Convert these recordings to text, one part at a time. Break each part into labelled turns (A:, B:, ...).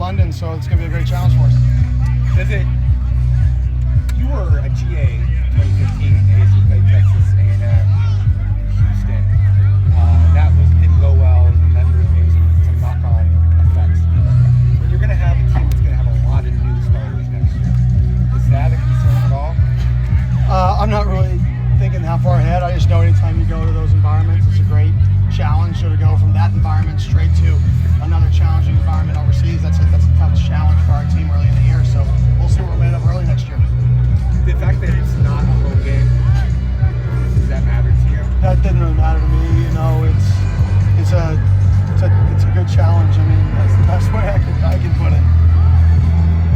A: London, so it's going to be a great challenge for us.
B: You were a GA 2015 as you played Texas A&M, Houston. That didn't go well, and then there's maybe some knock-on effects. But you're going to have a team that's going to have a lot of new starters next year. Is that a concern at all?
A: I'm not really thinking that far ahead. I just know anytime you go to those environments, it's a great challenge. So to go from that environment straight to another challenging environment overseas, that's a tough challenge for our team early in the year. So we'll see what we're made of early next year.
B: The fact that it's not a home game, does that matter to you?
A: That didn't really matter to me. You know, it's a good challenge. I mean, that's the best way I can put it.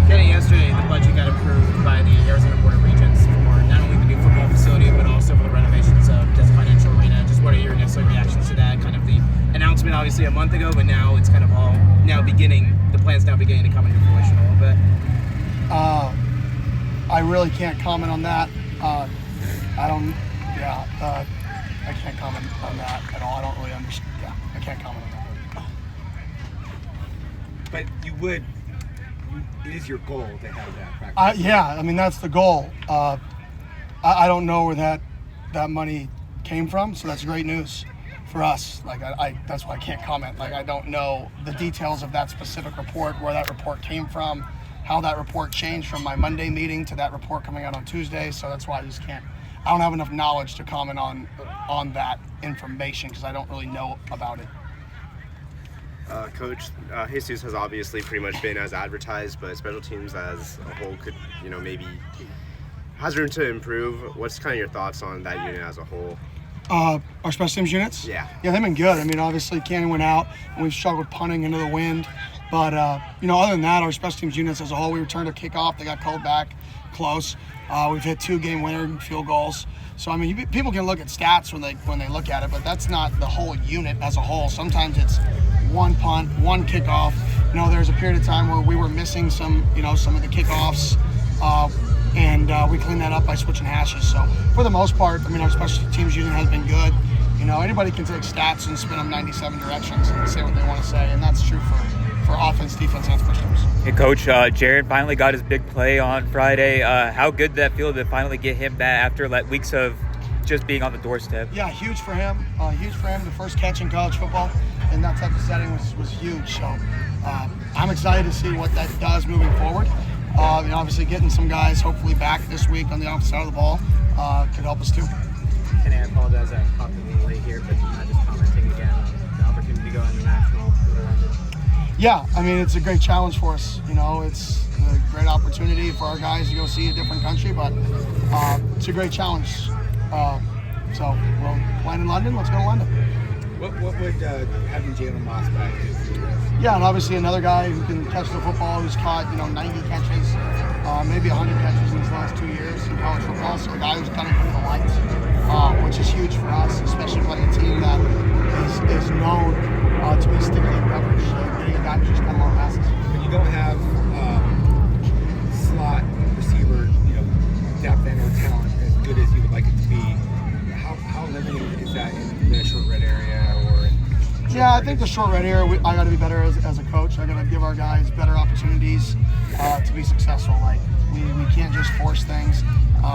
C: Kenny, yesterday the budget got approved by the Arizona Board of Regents for not only the new football facility but also for the renovations of Desert Financial Arena. Just what are your initial reactions to that? Kind of the announcement obviously a month ago, but now it's kind of all now beginning. The plan's now beginning to come into fruition a little bit.
A: I really can't comment on that. I can't comment on that at all. I don't really understand. Yeah, I can't comment on that.
B: But you would. It is your goal to have that practice.
A: Yeah, I mean that's the goal. I don't know where that money came from, so that's great news for us. Like I that's why I can't comment. Like I don't know the details of that specific report, where that report came from, how that report changed from my Monday meeting to that report coming out on Tuesday. So that's why I just can't. I don't have enough knowledge to comment on that information because I don't really know about it.
D: Coach, Jesus has obviously pretty much been as advertised, but special teams as a whole could, maybe has room to improve. What's kind of your thoughts on that unit as a whole?
A: Our special teams units?
D: Yeah,
A: they've been good. I mean, obviously Cannon went out and we've struggled punting into the wind. But, other than that, our special teams units as a whole, we returned a kickoff. They got called back close. We've hit 2 game-winner field goals. So, I mean, people can look at stats when they look at it, but that's not the whole unit as a whole. Sometimes it's one punt, one kickoff. There's a period of time where we were missing some of the kickoffs, and we cleaned that up by switching hashes. So, for the most part, I mean, our special teams unit has been good. Anybody can take stats and spin them 97 directions and say what they want to say, and that's true for offense, defense, and special teams.
E: Hey, Coach, Jared finally got his big play on Friday. How good did that feel to finally get him that after weeks of just being on the doorstep?
A: Yeah, huge for him. The first catch in college football in that type of setting was huge. So I'm excited to see what that does moving forward. Obviously getting some guys hopefully back this week on the opposite side of the ball could help us too.
C: And I apologize, I popped in a little late here, but just commenting again on the opportunity to go international.
A: Yeah, I mean, it's a great challenge for us. It's a great opportunity for our guys to go see a different country, but it's a great challenge. So we'll land in London. Let's go to London.
B: What would having Jalen Moss back do for you?
A: Yeah, and obviously another guy who can catch the football, who's caught 90 catches, maybe 100 catches in his last 2 years in college football. So a guy who's coming from the lights, which is huge for us, especially playing a team that is known to be sticky in coverage. Getting a guy who's just kind of long passes.
B: When you don't have slot receiver, depth and or talent as good as you would like it to be, how limiting is that in the short red area or?
A: Yeah, I think the short red area, I got to be better as a coach. I got to give our guys better opportunities to be successful. Like we can't just force things.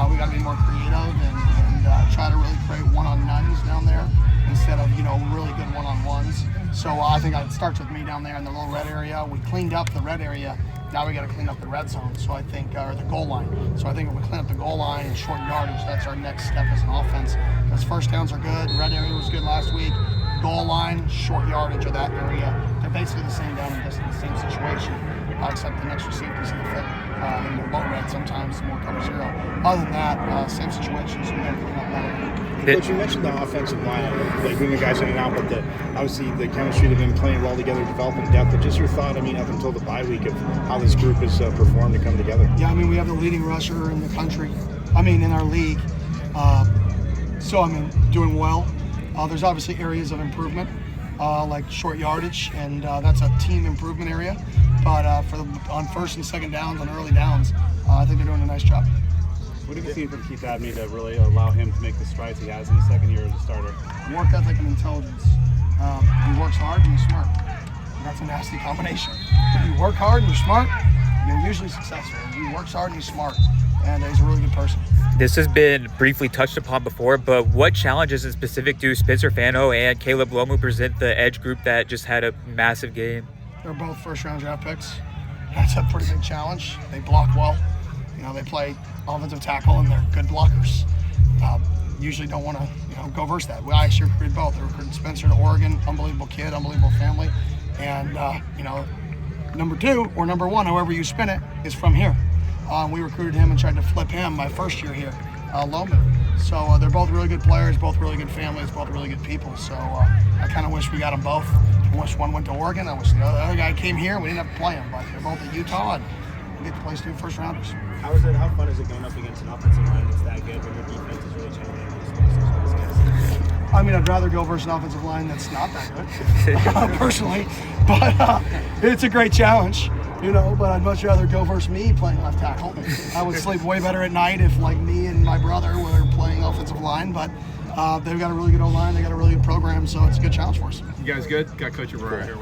A: We got to be more creative and try to really create one-on-ones down there instead of really good one-on-ones. So I think it starts with me down there in the little red area. We cleaned up the red area. Now we got to clean up the red zone. So I think, or the goal line. So I think if we clean up the goal line and short yardage, that's our next step as an offense. Because first downs are good. Red area was good last week. Goal line, short yardage of that area. They're basically the same down and just in the same situation, except the next receivers in the fit in the low red sometimes more cover zero. Other than that, same situation. So we got to clean up that area.
F: Coach, you mentioned the offensive line, like moving guys in and out, but obviously the chemistry they've been playing well together, developing depth. But just your thought, up until the bye week of how this group has performed to come together.
A: Yeah, we have the leading rusher in the country. In our league. Doing well. There's obviously areas of improvement, like short yardage, and that's a team improvement area. But on first and second downs, on early downs, I think they're doing a nice job.
F: What have you seen from Keith Abney to really allow him to make the strides he has in his second year as a starter?
A: Work ethic and intelligence. He works hard and he's smart. that's a nasty combination. If you work hard and you're smart, you're usually successful. He works hard and he's smart, and he's a really good person.
E: This has been briefly touched upon before, but what challenges in specific do Spencer Fano and Caleb Lomu present the edge group that just had a massive game?
A: They're both first-round draft picks. That's a pretty big challenge. They block well. You know, they play offensive tackle, and they're good blockers. Usually don't want to, go versus that. We actually recruited both. They recruited Spencer to Oregon, unbelievable kid, unbelievable family, and number 2 or number 1, however you spin it, is from here. We recruited him and tried to flip him my first year here, Lomu. So they're both really good players, both really good families, both really good people. So I kind of wish we got them both. I wish one went to Oregon. I wish the other guy came here and we didn't have to play him. But they're both at Utah, and we get to play 2 first-rounders.
G: How fun is it going up against an offensive line that's that good when your defense is really challenging?
A: I mean, I'd rather go versus an offensive line that's not that good, personally. But it's a great challenge, but I'd much rather go versus me playing left tackle. I would sleep way better at night if, like, me and my brother were playing offensive line. But they've got a really good O-line. They got a really good program, so it's a good challenge for us.
H: You guys good? Got Coach Aurora here.